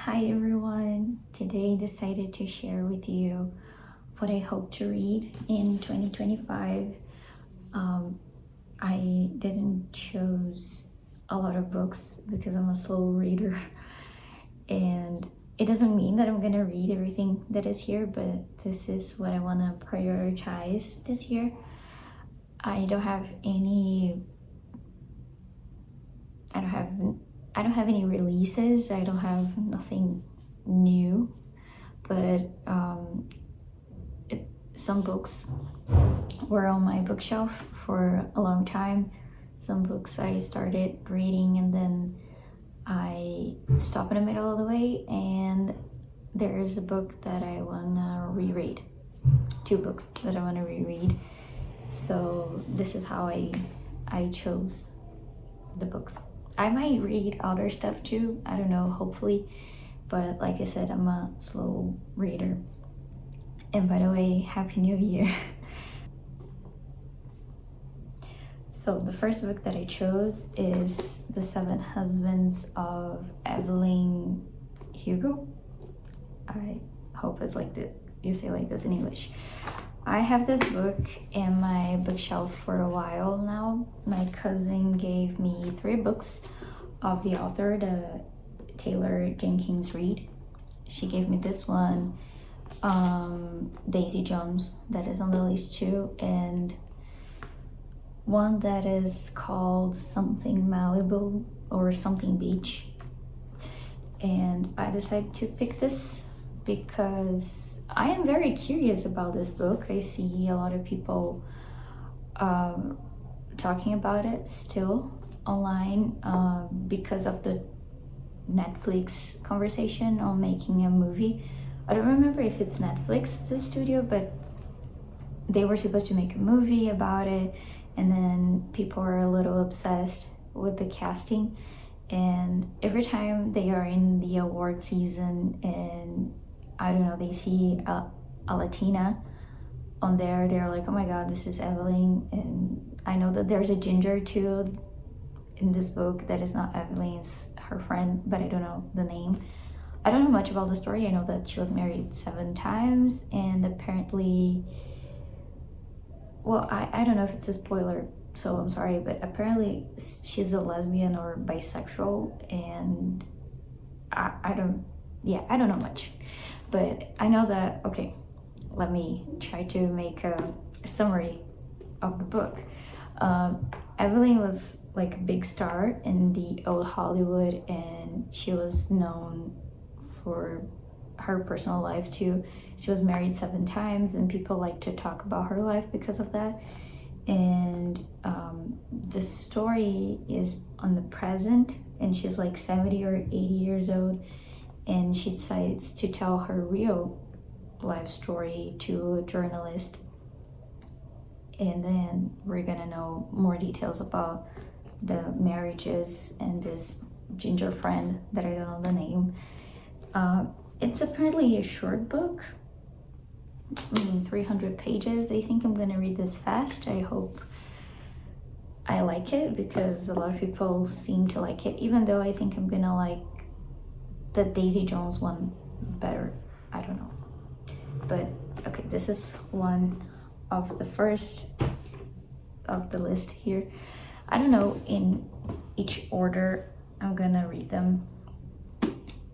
Hi everyone! Today I decided to share with you what I hope to read in 2025. I didn't choose a lot of books because I'm a slow reader and it doesn't mean that I'm gonna read everything that is here, but this is what I want to prioritize this year. I don't have any I don't have I don't have any releases. I don't have nothing new, but some books were on my bookshelf for a long time. Some books I started reading and then I stopped in the middle of the way, and there is a book that I want to reread. Two books that I want to reread. So this is how I chose the books. I might read other stuff too, I don't know, hopefully, but like I said, I'm a slow reader. And by the way, Happy New Year. So the first book that I chose is The Seven Husbands of Evelyn Hugo. I hope it's like that you say like this in English. I have this book in my bookshelf for a while now. My cousin gave me 3 books of the author, the Taylor Jenkins Reid. She gave me this one, Daisy Jones, that is on the list too, and one that is called something Malibu or something Beach. And I decided to pick this because I am very curious about this book. I see a lot of people talking about it still online because of the Netflix conversation on making a movie. I don't remember if it's Netflix, the studio, but they were supposed to make a movie about it, and then people are a little obsessed with the casting. And every time they are in the award season and I don't know, they see a Latina on there, they're like, oh my god, this is Evelyn. And I know that there's a ginger too in this book that is not Evelyn, it's her friend, but I don't know the name. I don't know much about the story. I know that she was married 7 times, and apparently, well, I don't know if it's a spoiler, so I'm sorry, but apparently she's a lesbian or bisexual, and I don't know much. But I know that, okay, let me try to make a summary of the book. Evelyn was like a big star in the old Hollywood, and she was known for her personal life too. She was married 7 times, and people like to talk about her life because of that. And the story is on the present, and she's like 70 or 80 years old, and she decides to tell her real life story to a journalist. And then we're gonna know more details about the marriages and this ginger friend that I don't know the name. It's apparently a short book, 300 pages. I think I'm gonna read this fast. I hope I like it because a lot of people seem to like it, even though I think I'm gonna like the Daisy Jones one better. I don't know. But okay, this is one of the first of the list here. I don't know in each order I'm gonna read them,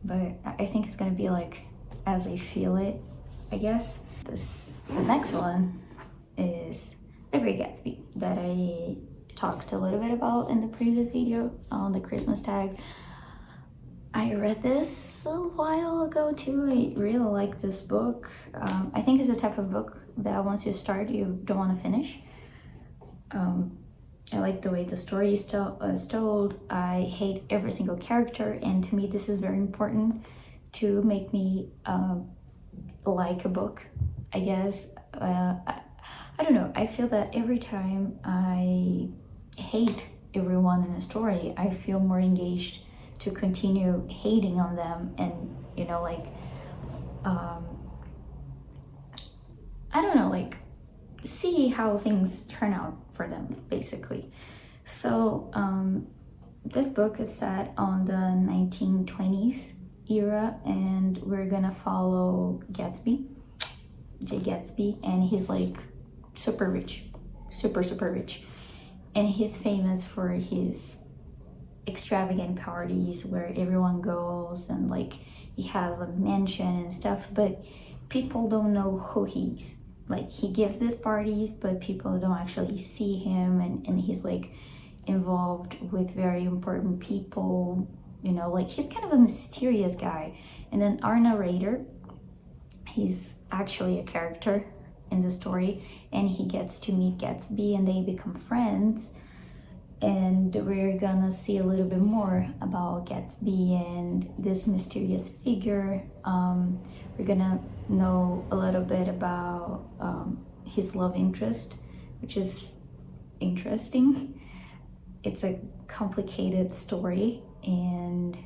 but I think it's gonna be like as I feel it, I guess. The next one is The Great Gatsby, that I talked a little bit about in the previous video on the Christmas tag. I read this a while ago too. I really like this book. I think it's the type of book that once you start, you don't want to finish. I like the way the story is told. I hate every single character, and to me this is very important to make me like a book, I guess. I don't know, I feel that every time I hate everyone in a story, I feel more engaged to continue hating on them, and you know, like I don't know, like see how things turn out for them, basically. So this book is set on the 1920s era, and we're gonna follow Gatsby, Jay Gatsby, and he's like super rich, super rich, and he's famous for his extravagant parties where everyone goes, and like he has a mansion and stuff, but people don't know who he's like. He gives these parties, but people don't actually see him, and he's like involved with very important people, you know, like he's kind of a mysterious guy. And then our narrator, he's actually a character in the story, and he gets to meet Gatsby and they become friends. And we're gonna see a little bit more about Gatsby and this mysterious figure. We're gonna know a little bit about his love interest, which is interesting. It's a complicated story, and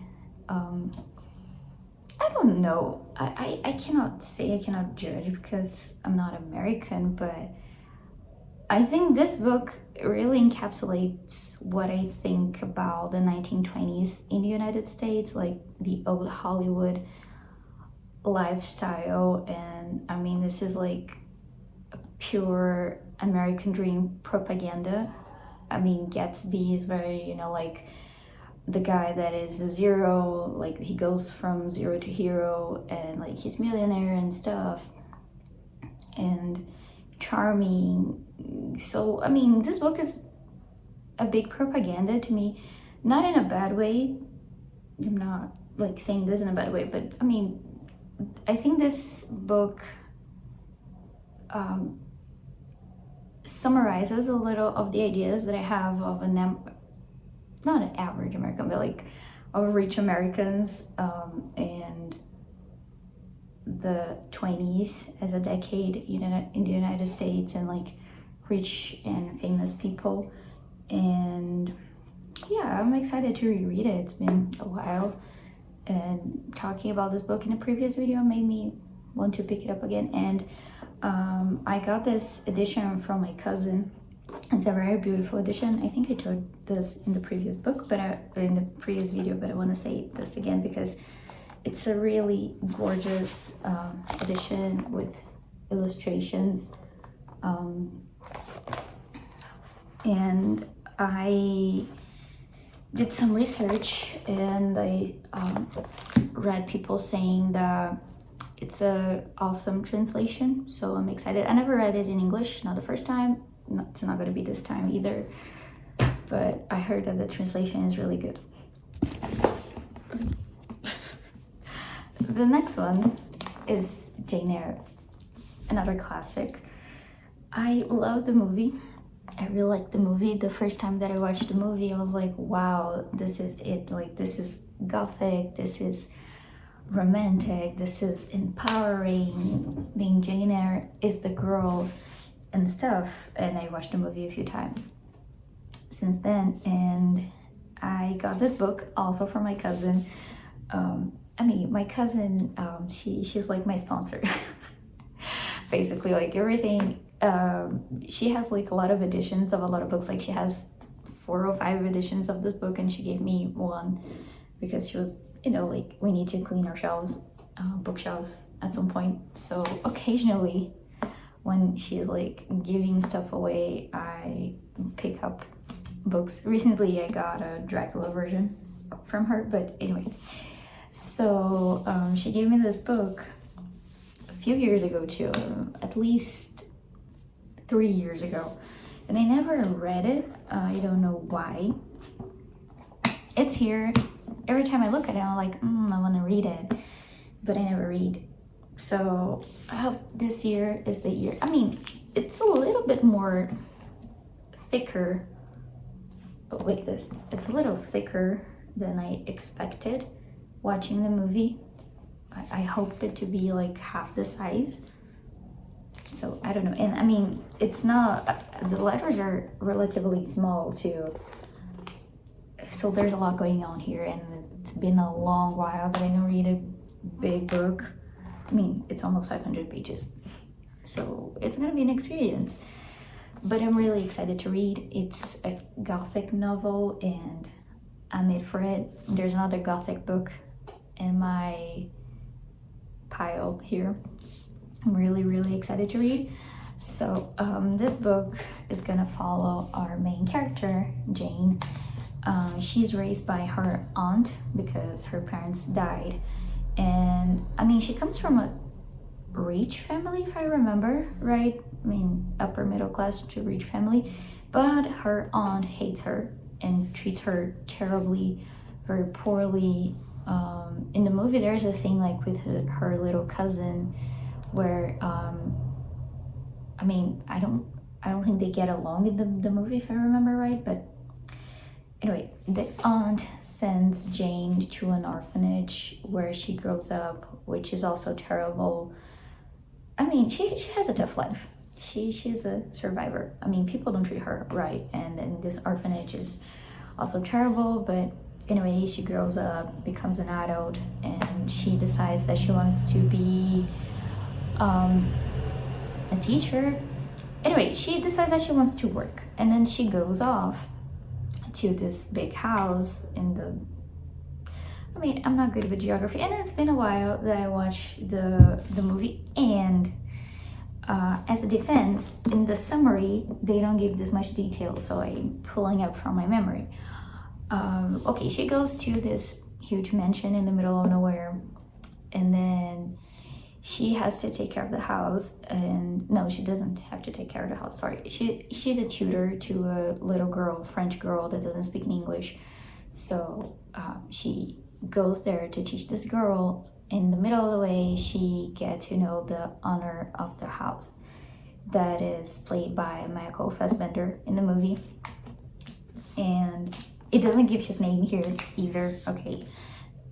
I don't know. I cannot say, I cannot judge because I'm not American, but I think this book really encapsulates what I think about the 1920s in the United States, like the old Hollywood lifestyle. And I mean, this is like a pure American dream propaganda. I mean, Gatsby is very, you know, like the guy that is a zero, like he goes from zero to hero, and like he's millionaire and stuff, and charming. So I mean, this book is a big propaganda to me, not in a bad way. I'm not like saying this in a bad way, but I mean, I think this book summarizes a little of the ideas that I have of not an average American, but like of rich Americans, and the 20s as a decade in the United States, and like rich and famous people. And yeah, I'm excited to reread it. It's been a while, and talking about this book in a previous video made me want to pick it up again. And I got this edition from my cousin. It's a very beautiful edition. I think I told this in the previous book, but in the previous video, but I want to say this again because it's a really gorgeous edition with illustrations. And I did some research, and I read people saying that it's a awesome translation, so I'm excited. I never read it in English, not the first time. It's not going to be this time either, but I heard that the translation is really good. The next one is Jane Eyre, another classic. I love the movie. I really liked the movie. The first time that I watched the movie, I was like, wow, this is it. Like, this is gothic, this is romantic, this is empowering. Being Jane Eyre is the girl and stuff. And I watched the movie a few times since then, and I got this book also from my cousin. I mean, my cousin, she's like my sponsor. Basically, like everything. She has like a lot of editions of a lot of books. Like she has 4 or 5 editions of this book, and she gave me one because she was, you know, like we need to clean our shelves, bookshelves at some point. So occasionally when she's like giving stuff away, I pick up books. Recently I got a Dracula version from her, but anyway. So she gave me this book a few years ago too, at least 3 years ago, and I never read it. I don't know why. It's here. Every time I look at it, I'm like, I want to read it, but I never read. So I hope this year is the year. I mean, it's a little bit more thicker, like this. It's a little thicker than I expected watching the movie. I hoped it to be like half the size. So I don't know. And I mean, it's not, the letters are relatively small too. So there's a lot going on here, and it's been a long while that I didn't read a big book. I mean, it's almost 500 pages. So it's gonna be an experience. But I'm really excited to read. It's a gothic novel, and I'm made for it. There's another gothic book in my pile here. I'm really excited to read. So this book is gonna follow our main character, Jane. She's raised by her aunt because her parents died, and I mean, she comes from a rich family, if I remember right. I mean, upper middle class to rich family, but her aunt hates her and treats her terribly, very poorly. In the movie, there's a thing like with her little cousin where I mean, I don't think they get along in the movie, if I remember right. But anyway, the aunt sends Jane to an orphanage where she grows up, which is also terrible. I mean, she has a tough life. She's a survivor. I mean, people don't treat her right, and this orphanage is also terrible. But anyway, she grows up, becomes an adult, and she decides that she wants to be a teacher. Anyway, she decides that she wants to work, and then she goes off to this big house in the, I mean, I'm not good with geography, and it's been a while that I watched the movie. And as a defense, in the summary they don't give this much detail, so I'm pulling up from my memory. Okay, she goes to this huge mansion in the middle of nowhere, and then she has to take care of the house. And no, she doesn't have to take care of the house, sorry. She's a tutor to a little girl, French girl, that doesn't speak English. So she goes there to teach this girl. In the middle of the way, she gets to know the owner of the house, that is played by Michael Fassbender in the movie. And it doesn't give his name here either, okay.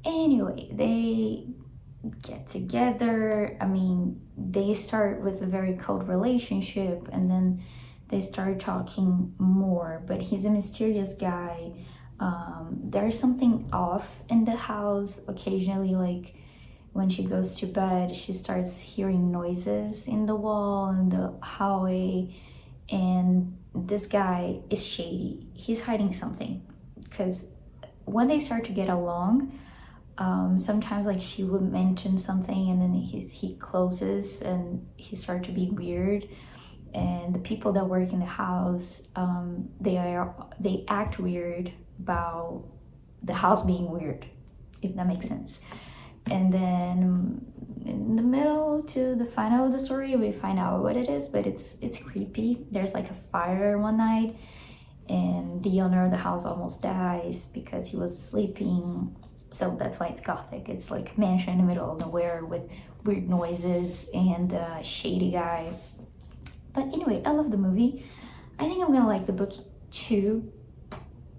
Anyway, they get together. I mean, they start with a very cold relationship, and then they start talking more, but he's a mysterious guy. There's something off in the house occasionally, like when she goes to bed, she starts hearing noises in the wall and the hallway, and this guy is shady. He's hiding something, because when they start to get along, sometimes like she would mention something, and then he closes and he starts to be weird. And the people that work in the house, they act weird about the house being weird, if that makes sense. And then in the middle to the final of the story, we find out what it is, but it's creepy. There's like a fire one night, and the owner of the house almost dies because he was sleeping. So that's why it's gothic. It's like a mansion in the middle of nowhere with weird noises and a shady guy. But anyway, I love the movie. I think I'm gonna like the book too.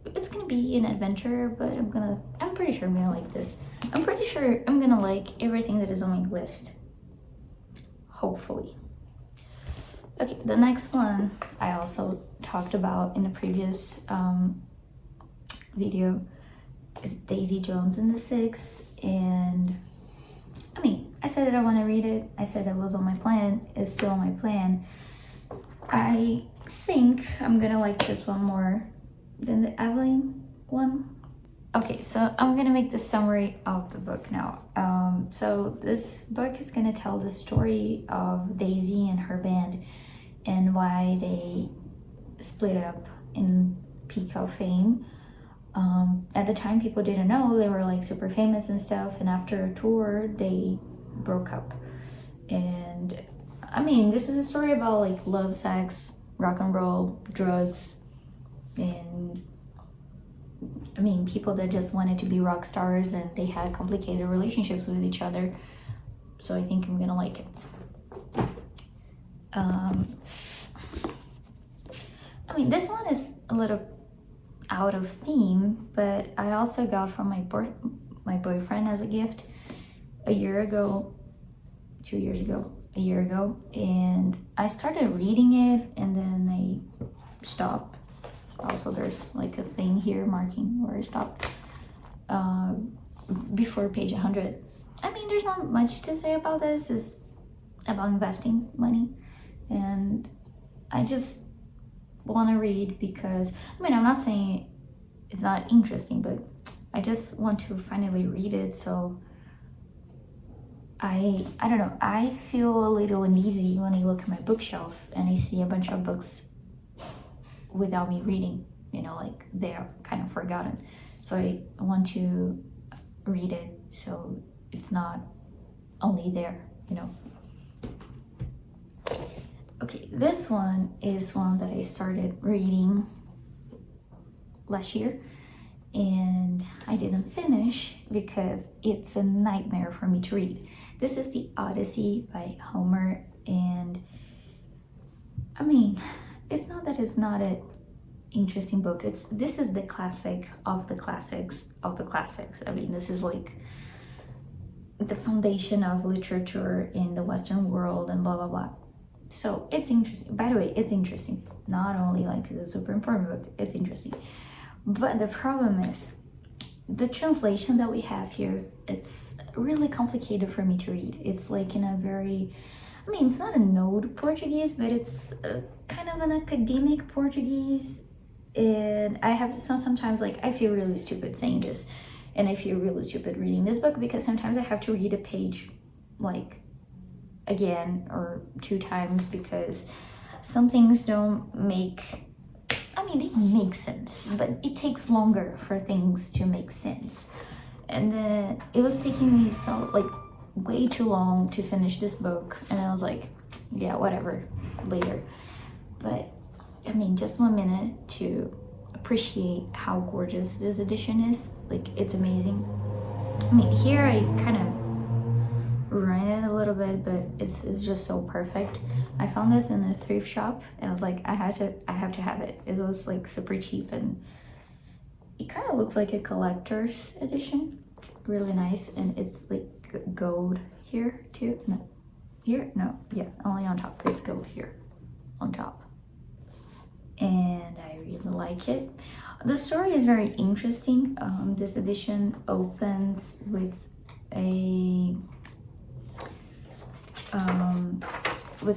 It's gonna be an adventure, but I'm pretty sure I'm gonna like this. I'm pretty sure I'm gonna like everything that is on my list. Hopefully. Okay, the next one I also talked about in a previous video is Daisy Jones and the Six. And I mean, I said that I want to read it. I said that was on my plan. It's still on my plan. I think I'm gonna like this one more than the Evelyn one. Okay, so I'm gonna make the summary of the book now. So this book is gonna tell the story of Daisy and her band and why they split up in peak of fame. At the time, people didn't know. They were like super famous and stuff, and after a tour they broke up. And I mean, this is a story about like love, sex, rock and roll, drugs, and I mean, people that just wanted to be rock stars, and they had complicated relationships with each other. So I think I'm gonna like it. I mean, this one is a little out of theme, but I also got from my boyfriend as a gift a year ago, 2 years ago, a year ago, and I started reading it and then I stopped. Also, there's like a thing here marking where I stopped before page 100. I mean, there's not much to say about this. It's about investing money, and I just want to read because, I mean, I'm not saying it's not interesting, but I just want to finally read it. So I don't know, I feel a little uneasy when I look at my bookshelf and I see a bunch of books without me reading, like they're kind of forgotten. So I want to read it so it's not only there. Okay, this one is one that I started reading last year and I didn't finish because it's a nightmare for me to read. This is The Odyssey by Homer, and I mean, it's not that it's not an interesting book. This is the classic of the classics of the classics. I mean, this is like the foundation of literature in the Western world and blah blah blah. So it's interesting. By the way, it's interesting. Not only like it's a super important book, it's interesting. But the problem is the translation that we have here, it's really complicated for me to read. It's like in a very, I mean, it's not an old Portuguese, but it's kind of an academic Portuguese. And I have sometimes like, I feel really stupid saying this, and I feel really stupid reading this book because sometimes I have to read a page like again or 2 times because some things don't make, I mean, they make sense, but it takes longer for things to make sense. And then it was taking me so like way too long to finish this book, and I was like, yeah, whatever, later. But I mean, just 1 minute to appreciate how gorgeous this edition is. Like, it's amazing. I mean, here I kind of ruined it a little bit, but it's just so perfect. I found this in a thrift shop and I was like, I have to have it. It was like super cheap and it kind of looks like a collector's edition. Really nice, and it's like gold here too. No, here, no, yeah, only on top. It's gold here on top, and I really like it. The story is very interesting. This edition opens with an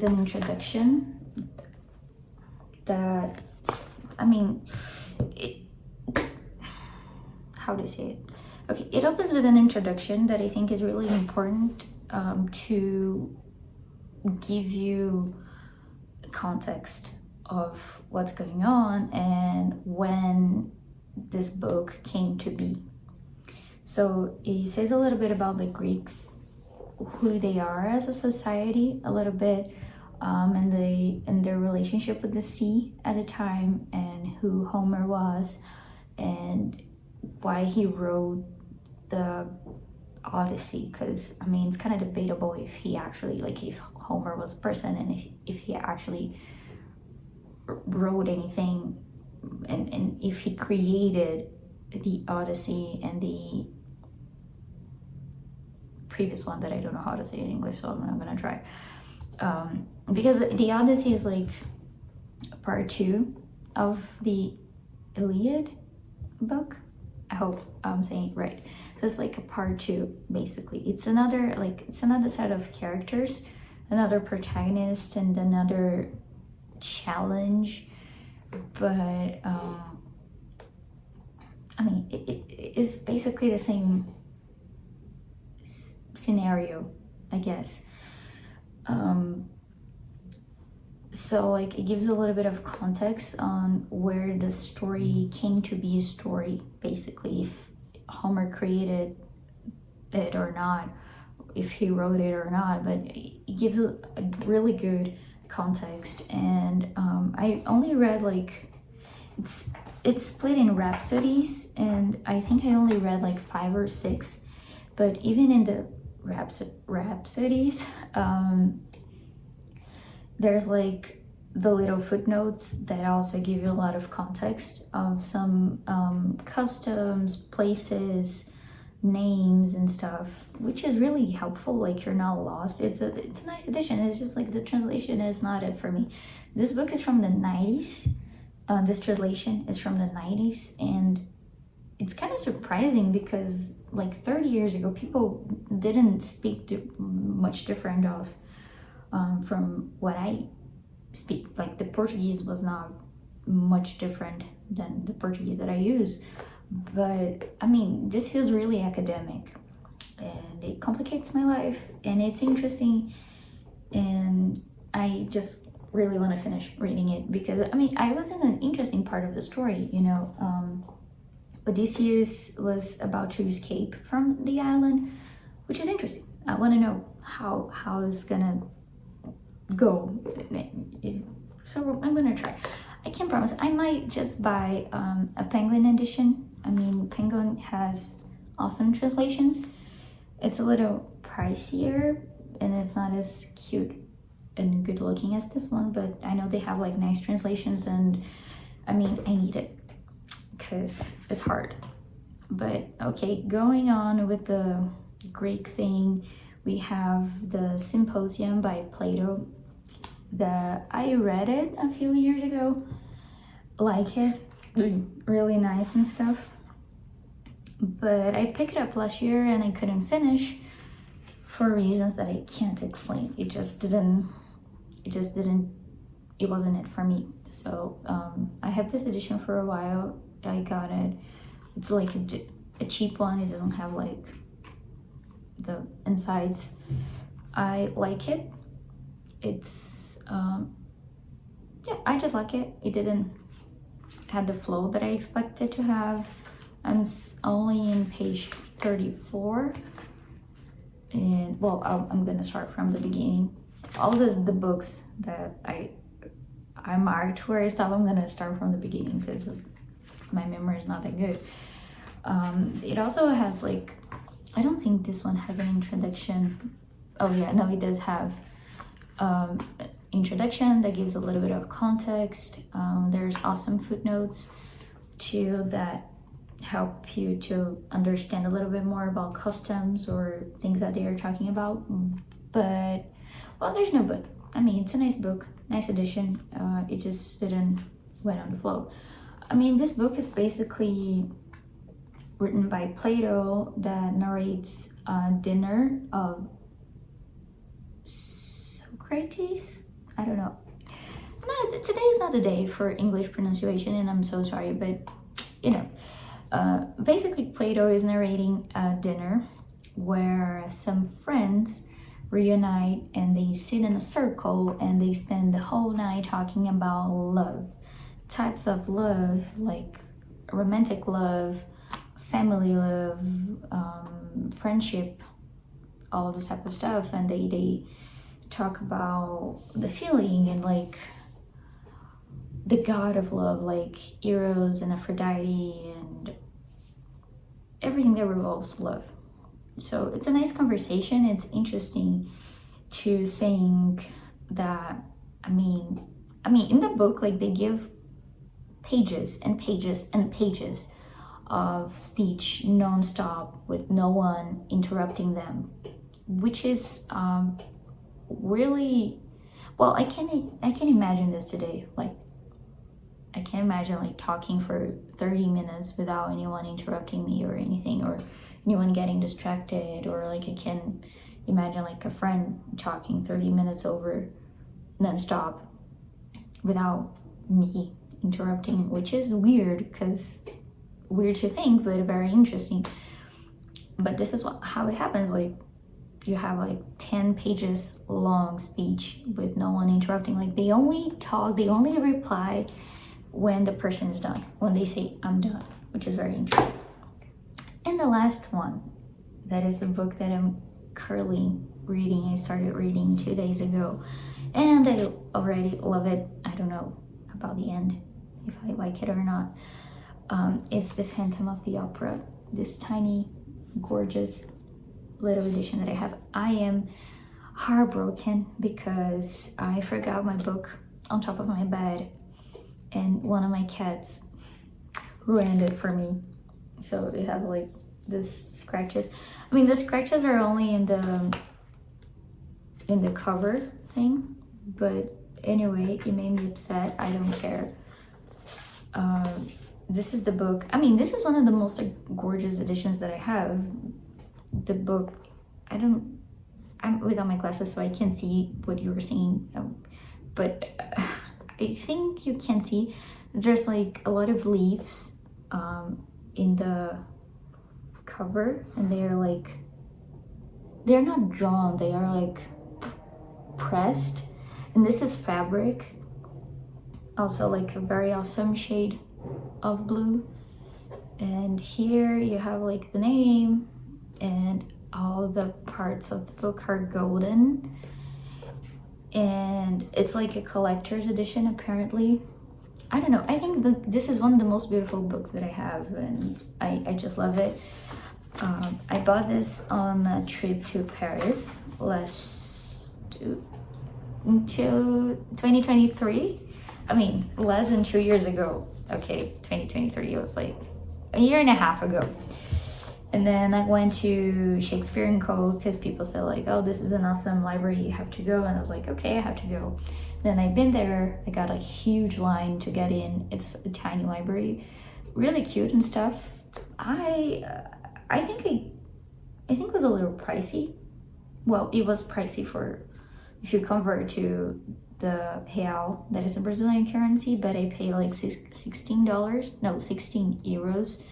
introduction that, I mean, how do I say it? Okay, it opens with an introduction that I think is really important to give you context of what's going on and when this book came to be. So it says a little bit about the Greeks, who they are as a society, a little bit, and their relationship with the sea at the time, and who Homer was, and why he wrote the Odyssey. Because I mean, it's kind of debatable if he actually, like, if Homer was a person and if he actually wrote anything, and if he created the Odyssey and the previous one that I don't know how to say in English, so I'm not gonna try. Because the Odyssey is like part 2 of the Iliad book. I hope I'm saying it right. It's like a part 2, basically. It's another set of characters, another protagonist, and another challenge. But I mean, it's basically the same scenario, I guess. So like, it gives a little bit of context on where the story came to be a story, basically, if Homer created it or not, if he wrote it or not. But it gives a really good context. And I only read, like, it's split in rhapsodies, and I think I only read like 5 or 6. But even in the rhapsodies, there's like the little footnotes that also give you a lot of context of some customs, places, names and stuff, which is really helpful. Like, you're not lost. It's a nice edition. It's just like the translation is not it for me. This book is from the 90s. This translation is from the 90s, and it's kind of surprising because like 30 years ago, people didn't speak much different of from what I speak. Like, the Portuguese was not much different than the Portuguese that I use. But I mean, this feels really academic. and it complicates my life, and it's interesting, and I just really want to finish reading it because I mean I was in an interesting part of the story, you know. Odysseus was about to escape from the island, which is interesting. I want to know how it's gonna go. So I'm gonna try. I can't promise. I might just buy a Penguin edition. I mean, Penguin has awesome translations. It's a little pricier and it's not as cute and good looking as this one, but I know they have like nice translations, and I mean, I need it because it's hard. But okay, going on with the Greek thing, we have the Symposium by Plato. I read it a few years ago, like it, really nice and stuff. But I picked it up last year and I couldn't finish for reasons that I can't explain. It wasn't it for me. So I have this edition for a while. I got it. It's like a cheap one. It doesn't have like the insides. I like it. It's yeah, I just like it. It didn't have the flow that I expected to have. I'm only in page 34, and well, I'm gonna start from the beginning. All the books that I marked where I stop, I'm gonna start from the beginning because my memory is not that good. It also has like, I don't think this one has an introduction. Oh yeah, no, it does have introduction that gives a little bit of context. There's awesome footnotes too that help you to understand a little bit more about customs or things that they are talking about. But well, there's no but. I mean, it's a nice book, nice edition. It just didn't went on the flow. I mean, this book is basically written by Plato that narrates a dinner of Socrates. I don't know. No, today is not the day for English pronunciation, and I'm so sorry, but you know, basically Plato is narrating a dinner where some friends reunite and they sit in a circle and they spend the whole night talking about love, types of love, like romantic love, family love, friendship, all this type of stuff. And they talk about the feeling and like the god of love, like Eros and Aphrodite and everything that revolves love. So it's a nice conversation. It's interesting to think that, I mean in the book, like they give pages and pages and pages of speech nonstop with no one interrupting them, which is really, well, I can imagine this today. Like I can't imagine like talking for 30 minutes without anyone interrupting me or anything, or anyone getting distracted, or like I can imagine like a friend talking 30 minutes over nonstop without me interrupting, which is weird to think, but very interesting. But this is how it happens. Like you have like 10 pages long speech with no one interrupting. Like they only reply when the person is done, when they say I'm done, which is very interesting. And the last one, that is the book that I'm currently reading. I started reading 2 days ago and I already love it. I don't know about the end, if I like it or not. It's The Phantom of the Opera, this tiny, gorgeous little edition that I have. I am heartbroken because I forgot my book on top of my bed and one of my cats ruined it for me. So it has like this scratches. I mean, the scratches are only in the cover thing, but anyway, it made me upset. I don't care. This is the book. I mean, this is one of the most gorgeous editions that I have. The book, I'm without my glasses, so I can't see what you were seeing, but I think you can see there's like a lot of leaves in the cover, and they are like they're not drawn, they are like pressed. And this is fabric, also like a very awesome shade of blue. And here you have like the name, and all the parts of the book are golden. And it's like a collector's edition apparently. I don't know, I think this is one of the most beautiful books that I have, and I just love it. I bought this on a trip to Paris into 2023. I mean, less than 2 years ago. Okay, 2023, it was like a year and a half ago. And then I went to Shakespeare & Co. because people said like, oh, this is an awesome library, you have to go. And I was like, okay, I have to go. Then I've been there, I got a huge line to get in. It's a tiny library, really cute and stuff. I think it was a little pricey. Well, it was pricey for if you convert to the real, that is a Brazilian currency, but I paid like $16 euros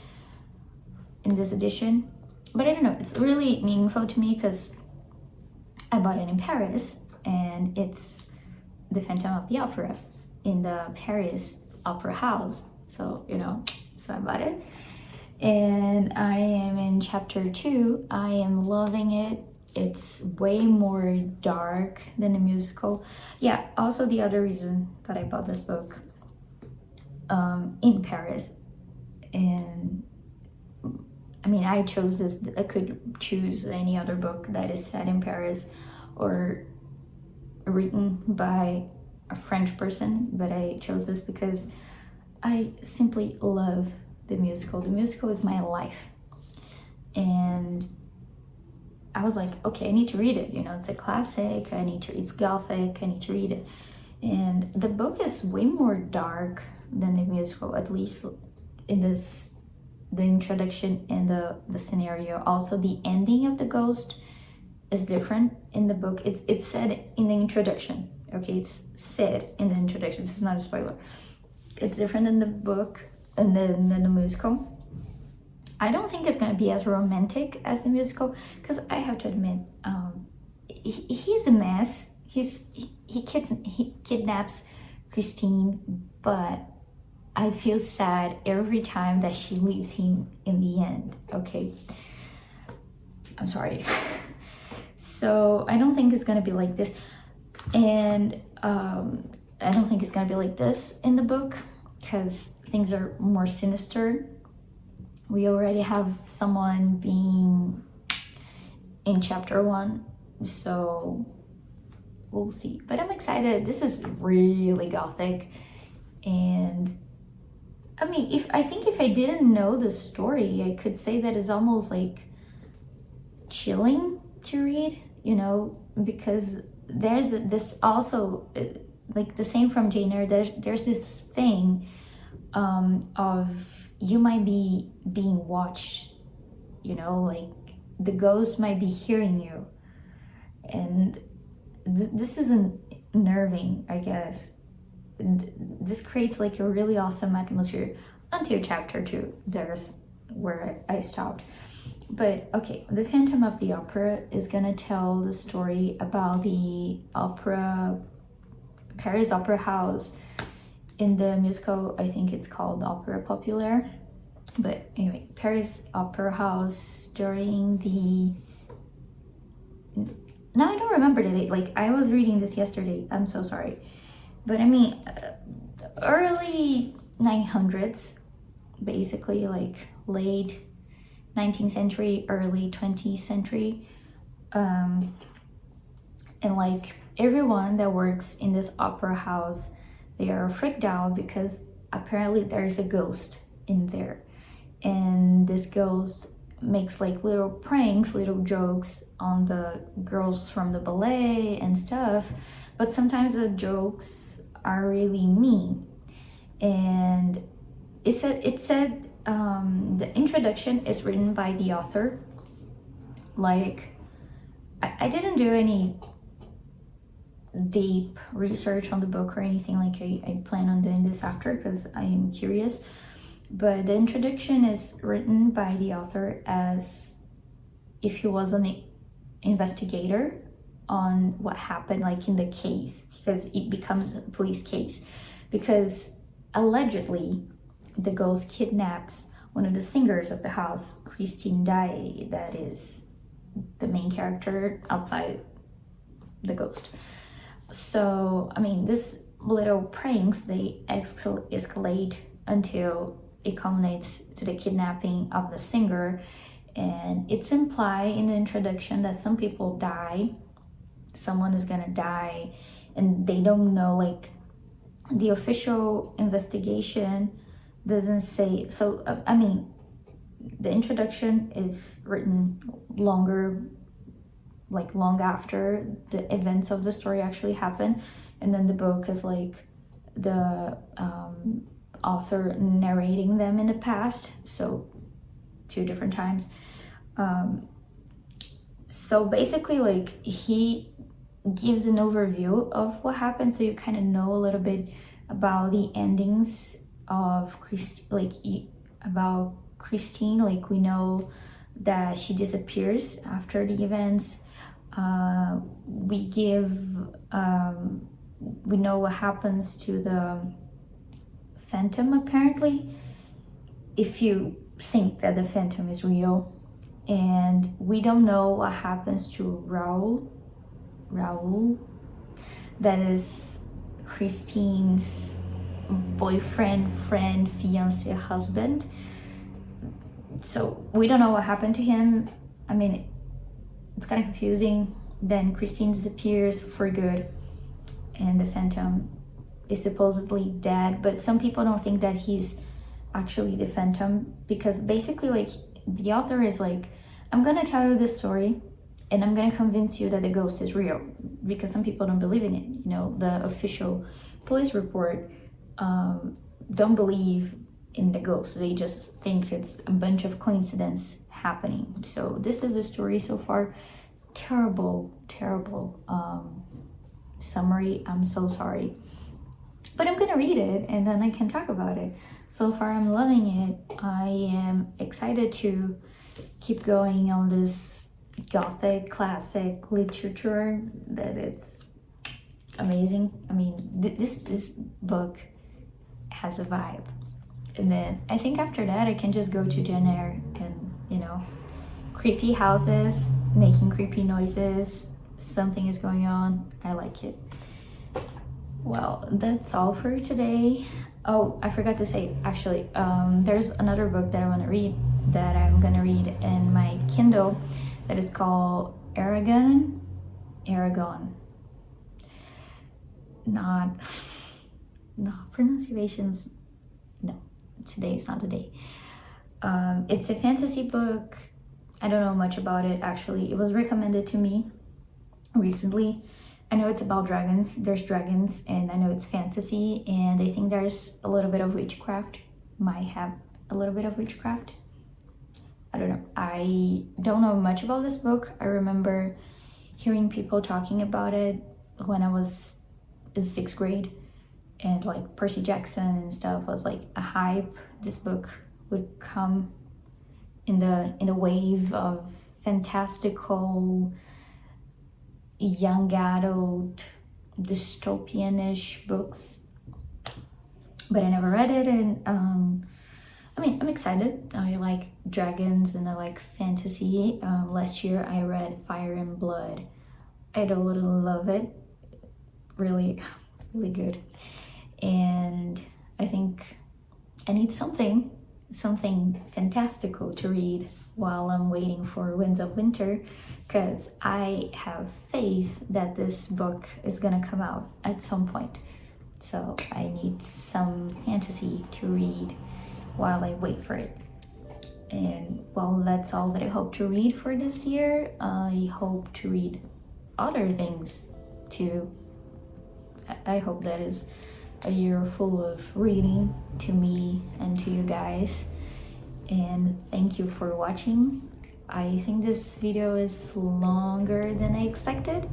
in this edition. But I don't know, it's really meaningful to me because I bought it in Paris, and it's the Phantom of the Opera in the Paris Opera House. So, you know, so I bought it. And I am in chapter 2. I am loving it. It's way more dark than the musical. Yeah, also the other reason that I bought this book in Paris. And I mean, I chose this. I could choose any other book that is set in Paris or written by a French person, but I chose this because I simply love the musical. The musical is my life. And I was like, okay, I need to read it. You know, it's a classic. It's Gothic. I need to read it. And the book is way more dark than the musical, at least in the introduction and the scenario. Also, the ending of the ghost is different in the book. It's said in the introduction. Okay, it's said in the introduction. This is not a spoiler. It's different in the book and then the musical. I don't think it's gonna be as romantic as the musical, because I have to admit, he's a mess. He kidnaps Christine, but I feel sad every time that she leaves him in the end. Okay, I'm sorry. So I don't think it's gonna be like this, and I don't think it's gonna be like this in the book, because things are more sinister. We already have someone being in chapter 1, so we'll see. But I'm excited. This is really Gothic, and I mean, if I didn't know the story, I could say that it's almost like chilling to read, you know, because there's this also, like the same from Jane Eyre, there's this thing of you might be being watched, you know, like the ghost might be hearing you, and this is unnerving, I guess. And this creates like a really awesome atmosphere until chapter 2. There's where I stopped. But okay, the Phantom of the Opera is gonna tell the story about the Paris Opera House. In the musical, I think it's called Opera Populaire. But anyway, Paris Opera House during the... Now I don't remember the date. Like, I was reading this yesterday. I'm so sorry. But I mean, early 900s, basically, like late 19th century, early 20th century. And like everyone that works in this opera house, they are freaked out because apparently there's a ghost in there. And this ghost makes like little pranks, little jokes on the girls from the ballet and stuff. But sometimes the jokes are really mean. And it said the introduction is written by the author. Like, I didn't do any deep research on the book or anything. Like, I plan on doing this after because I am curious. But the introduction is written by the author as if he was an investigator on what happened, like in the case, because it becomes a police case, because allegedly the ghost kidnaps one of the singers of the house, Christine Daae, that is the main character outside the ghost. So I mean, this little pranks, they escalate until it culminates to the kidnapping of the singer. And it's implied in the introduction that some people die, someone is gonna die, and they don't know, like the official investigation doesn't say. So I mean, the introduction is written longer, like long after the events of the story actually happen, and then the book is like the author narrating them in the past, so 2 different times. So basically, like, he gives an overview of what happened, so you kind of know a little bit about the endings of about Christine. Like, we know that she disappears after the events. We know what happens to the phantom, apparently, if you think that the phantom is real. And we don't know what happens to Raul, that is Christine's boyfriend, friend, fiance, husband. So we don't know what happened to him. I mean, it's kind of confusing. Then Christine disappears for good, and the phantom is supposedly dead, but some people don't think that he's actually the phantom, because basically, like, the author is like, I'm gonna tell you this story and I'm gonna convince you that the ghost is real, because some people don't believe in it. You know, the official police report don't believe in the ghost. They just think it's a bunch of coincidence happening. So this is the story so far. Terrible summary. I'm so sorry, but I'm gonna read it and then I can talk about it. So far I'm loving it. I am excited to keep going on this gothic classic literature, that it's amazing. I mean, this book has a vibe. And then I think after that I can just go to Jen Eyre and, you know, creepy houses making creepy noises, something is going on. I like it. Well, that's all for today. Oh, I forgot to say, actually, there's another book that I want to read, that I'm gonna read in my Kindle, that is called Aragon. Not pronunciations. No, today is not the day. It's a fantasy book. I don't know much about it, actually. It was recommended to me recently. I know it's about dragons. There's dragons, and I know it's fantasy, and I think there's a little bit of witchcraft. Might have a little bit of witchcraft. I don't know. I don't know much about this book. I remember hearing people talking about it when I was in 6th grade, and like Percy Jackson and stuff was like a hype. This book would come in the wave of fantastical young adult dystopian-ish books, but I never read it. And I mean, I'm excited. I like dragons and I like fantasy. Last year I read Fire and Blood. I totally love it. Really good. And I think I need something fantastical to read while I'm waiting for Winds of Winter, because I have faith that this book is gonna come out at some point. So I need some fantasy to read while I wait for it. And well, that's all that I hope to read for this year. I hope to read other things too. I hope that is a year full of reading to me and to you guys. And thank you for watching. I think this video is longer than I expected,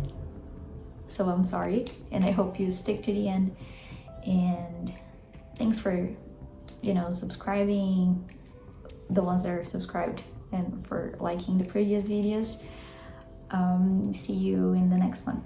so I'm sorry, and I hope you stick to the end. And thanks for, you know, subscribing, the ones that are subscribed, and for liking the previous videos. See you in the next one.